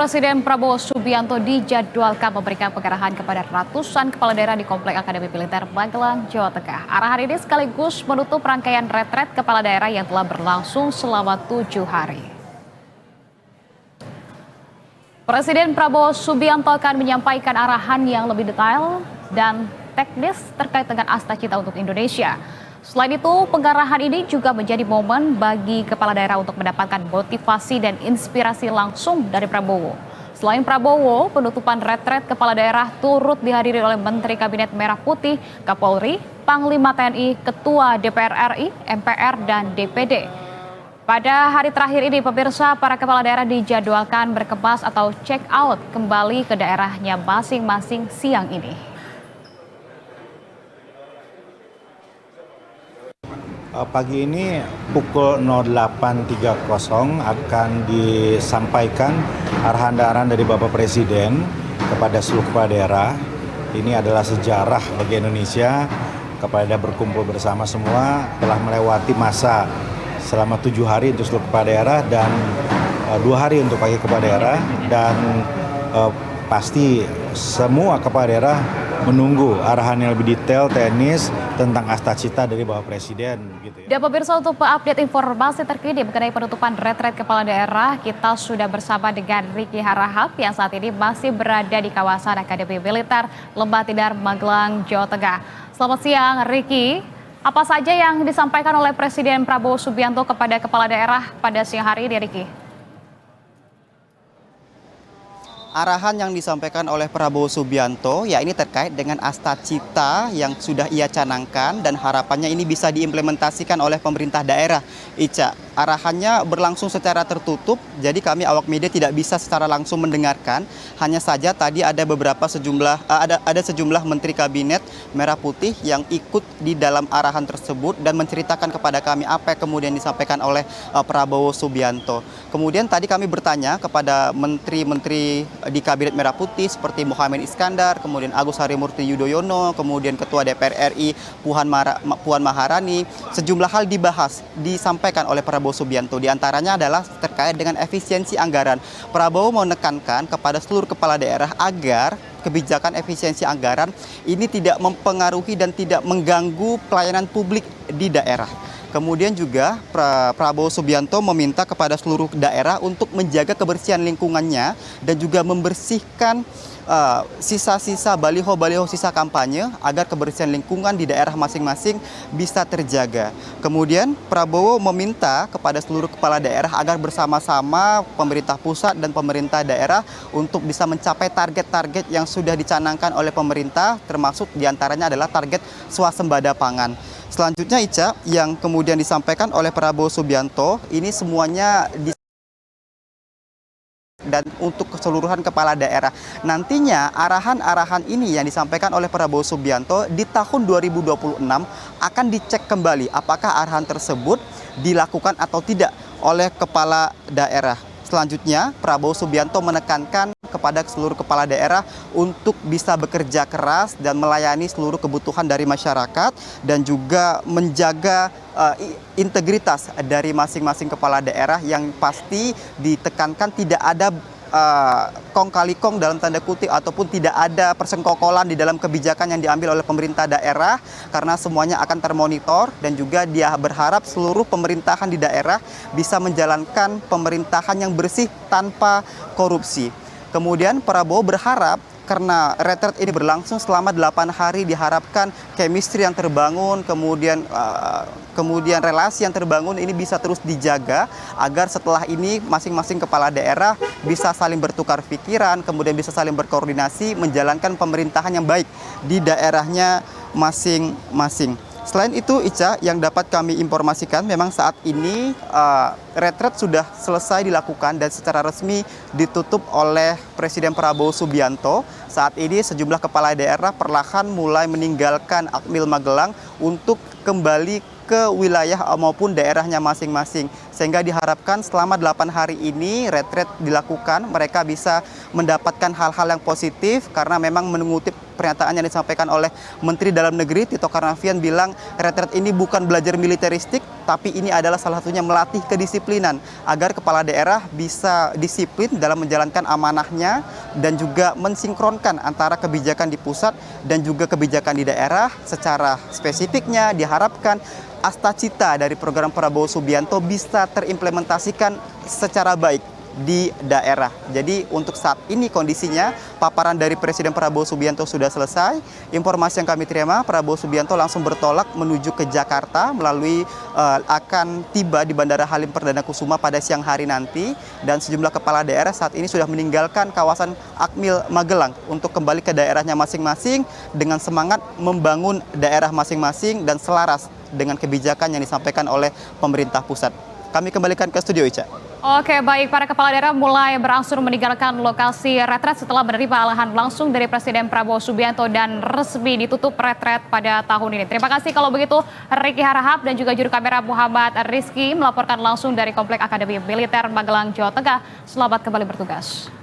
Presiden Prabowo Subianto dijadwalkan memberikan pengarahan kepada ratusan kepala daerah di Komplek Akademi Militer Magelang, Jawa Tengah. Arahan ini sekaligus menutup rangkaian retret kepala daerah yang telah berlangsung selama 7 hari. Presiden Prabowo Subianto akan menyampaikan arahan yang lebih detail dan teknis terkait dengan Asta Cita untuk Indonesia. Selain itu, pengarahan ini juga menjadi momen bagi kepala daerah untuk mendapatkan motivasi dan inspirasi langsung dari Prabowo. Selain Prabowo, penutupan retret kepala daerah turut dihadiri oleh Menteri Kabinet Merah Putih, Kapolri, Panglima TNI, Ketua DPR RI, MPR, dan DPD. Pada hari terakhir ini, pemirsa, para kepala daerah dijadwalkan berkemas atau check out kembali ke daerahnya masing-masing siang ini. Pagi ini pukul 08.30 akan disampaikan arahan-arahan dari Bapak Presiden kepada seluruh kepala daerah. Ini adalah sejarah bagi Indonesia. Kepala daerah berkumpul bersama semua telah melewati masa selama 7 hari untuk seluruh kepala daerah dan 2 hari untuk bagi kepala daerah, dan pasti semua kepala daerah menunggu arahan yang lebih detail teknis tentang Asta Cita dari Bapak Presiden. Gitu ya. Dan pemirsa, untuk update informasi terkini mengenai penutupan retret kepala daerah, kita sudah bersama dengan Ricky Harahap yang saat ini masih berada di kawasan Akademi Militer Lembah Tidar, Magelang, Jawa Tengah. Selamat siang, Ricky. Apa saja yang disampaikan oleh Presiden Prabowo Subianto kepada kepala daerah pada siang hari ini, Ricky? Arahan yang disampaikan oleh Prabowo Subianto, ya ini terkait dengan Asta Cita yang sudah ia canangkan dan harapannya ini bisa diimplementasikan oleh pemerintah daerah. Ica, arahannya berlangsung secara tertutup, jadi kami awak media tidak bisa secara langsung mendengarkan. Hanya saja tadi ada sejumlah Menteri Kabinet Merah Putih yang ikut di dalam arahan tersebut dan menceritakan kepada kami apa yang kemudian disampaikan oleh Prabowo Subianto. Kemudian tadi kami bertanya kepada menteri-menteri di Kabinet Merah Putih seperti Muhaimin Iskandar, kemudian Agus Harimurti Yudhoyono, kemudian Ketua DPR RI Puan Maharani. Sejumlah hal disampaikan oleh Prabowo Subianto. Di antaranya adalah terkait dengan efisiensi anggaran. Prabowo menekankan kepada seluruh kepala daerah agar kebijakan efisiensi anggaran ini tidak mempengaruhi dan tidak mengganggu pelayanan publik di daerah. Kemudian juga Prabowo Subianto meminta kepada seluruh daerah untuk menjaga kebersihan lingkungannya dan juga membersihkan sisa-sisa baliho-baliho sisa kampanye agar kebersihan lingkungan di daerah masing-masing bisa terjaga. Kemudian Prabowo meminta kepada seluruh kepala daerah agar bersama-sama pemerintah pusat dan pemerintah daerah untuk bisa mencapai target-target yang sudah dicanangkan oleh pemerintah, termasuk diantaranya adalah target swasembada pangan. Selanjutnya, Ica, yang kemudian disampaikan oleh Prabowo Subianto, ini semuanya dan untuk keseluruhan kepala daerah. Nantinya arahan-arahan ini yang disampaikan oleh Prabowo Subianto di tahun 2026 akan dicek kembali apakah arahan tersebut dilakukan atau tidak oleh kepala daerah. Selanjutnya, Prabowo Subianto menekankan kepada seluruh kepala daerah untuk bisa bekerja keras dan melayani seluruh kebutuhan dari masyarakat dan juga menjaga integritas dari masing-masing kepala daerah, yang pasti ditekankan tidak ada kong kali kong dalam tanda kutip ataupun tidak ada persengkokolan di dalam kebijakan yang diambil oleh pemerintah daerah, karena semuanya akan termonitor dan juga dia berharap seluruh pemerintahan di daerah bisa menjalankan pemerintahan yang bersih tanpa korupsi. Kemudian Prabowo berharap karena retret ini berlangsung selama 8 hari, diharapkan chemistry yang terbangun, kemudian relasi yang terbangun ini bisa terus dijaga agar setelah ini masing-masing kepala daerah bisa saling bertukar pikiran, kemudian bisa saling berkoordinasi menjalankan pemerintahan yang baik di daerahnya masing-masing. Selain itu, Ica, yang dapat kami informasikan memang saat ini retret sudah selesai dilakukan dan secara resmi ditutup oleh Presiden Prabowo Subianto. Saat ini sejumlah kepala daerah perlahan mulai meninggalkan Akmil Magelang untuk kembali ke wilayah maupun daerahnya masing-masing. Sehingga diharapkan selama 8 hari ini retret dilakukan, mereka bisa mendapatkan hal-hal yang positif karena memang mengutip pernyataan yang disampaikan oleh Menteri Dalam Negeri Tito Karnavian bilang retret ini bukan belajar militeristik, tapi ini adalah salah satunya melatih kedisiplinan agar kepala daerah bisa disiplin dalam menjalankan amanahnya dan juga mensinkronkan antara kebijakan di pusat dan juga kebijakan di daerah. Secara spesifiknya diharapkan Astacita dari program Prabowo Subianto bisa terimplementasikan secara baik di daerah. Jadi untuk saat ini kondisinya paparan dari Presiden Prabowo Subianto sudah selesai. Informasi yang kami terima, Prabowo Subianto langsung bertolak menuju ke Jakarta melalui akan tiba di Bandara Halim Perdana Kusuma pada siang hari nanti, dan sejumlah kepala daerah saat ini sudah meninggalkan kawasan Akmil Magelang untuk kembali ke daerahnya masing-masing dengan semangat membangun daerah masing-masing dan selaras dengan kebijakan yang disampaikan oleh pemerintah pusat. Kami kembalikan ke studio, Ica. Oke, baik. Para kepala daerah mulai berangsur meninggalkan lokasi retret setelah menerima arahan langsung dari Presiden Prabowo Subianto dan resmi ditutup retret pada tahun ini. Terima kasih kalau begitu Riki Harahap dan juga juru kamera Muhammad Rizky melaporkan langsung dari Komplek Akademi Militer Magelang, Jawa Tengah. Selamat kembali bertugas.